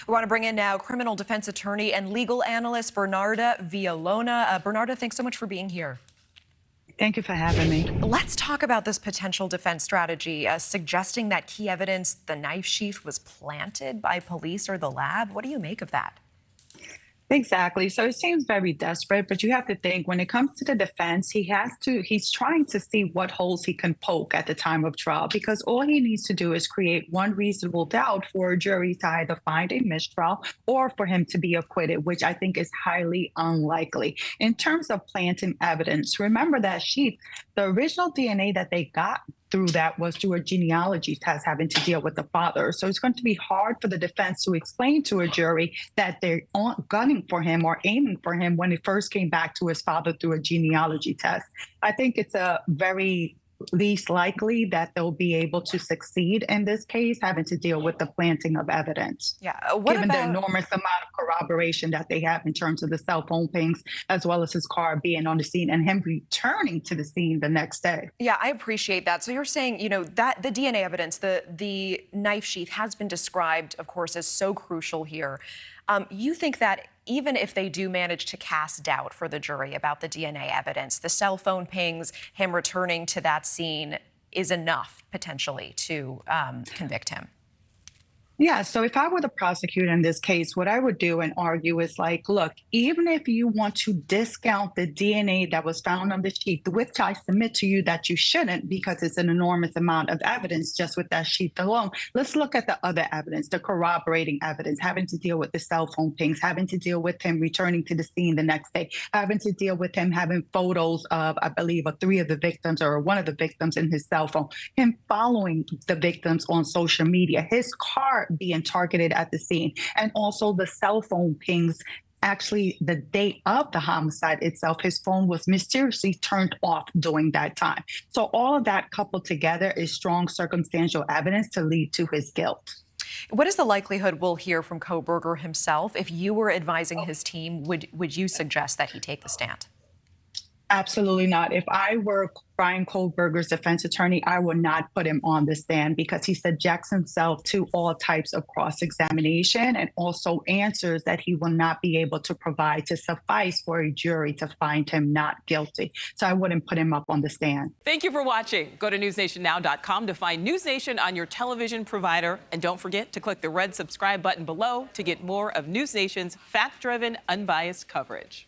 We want to bring in now criminal defense attorney and legal analyst Bernarda Villalona. Bernarda, thanks so much for being here. Thank you for having me. Let's talk about this potential defense strategy, suggesting that key evidence, the knife sheath, was planted by police or the lab. What do you make of that? Exactly. So it seems very desperate, but you have to think when it comes to the defense, he's trying to see what holes he can poke at the time of trial, because all he needs to do is create one reasonable doubt for a jury to either find a mistrial or for him to be acquitted, which I think is highly unlikely. In terms of planting evidence, remember that sheath, the original DNA that they got through that was through a genealogy test having to deal with the father. So it's going to be hard for the defense to explain to a jury that they're gunning for him or aiming for him when it first came back to his father through a genealogy test. I think it's a very least likely that they'll be able to succeed in this case, having to deal with the planting of evidence. Yeah. Given the enormous amount of corroboration that they have in terms of the cell phone pings, as well as his car being on the scene and him returning to the scene the next day. Yeah, I appreciate that. So you're saying, that the DNA evidence, the knife sheath has been described, of course, as so crucial here. You think that even if they do manage to cast doubt for the jury about the DNA evidence, the cell phone pings, him returning to that scene is enough potentially to convict him? Yeah, so if I were the prosecutor in this case, what I would do and argue is like, look, even if you want to discount the DNA that was found on the sheet, which I submit to you that you shouldn't because it's an enormous amount of evidence just with that sheet alone, let's look at the other evidence, the corroborating evidence, having to deal with the cell phone pings, having to deal with him returning to the scene the next day, having to deal with him having photos of, I believe, three of the victims or one of the victims in his cell phone, him following the victims on social media, his car being targeted at the scene, and also the cell phone pings. Actually, the date of the homicide itself, his phone was mysteriously turned off during that time. So all of that coupled together is strong circumstantial evidence to lead to his guilt. What is the likelihood we'll hear from Kohberger himself? If you were advising his team, would you suggest that he take the stand? Absolutely not. If I were Bryan Kohberger's defense attorney, I would not put him on the stand because he subjects himself to all types of cross-examination and also answers that he will not be able to provide to suffice for a jury to find him not guilty. So I wouldn't put him up on the stand. Thank you for watching. Go to newsnationnow.com to find News Nation on your television provider. And don't forget to click the red subscribe button below to get more of News Nation's fact-driven, unbiased coverage.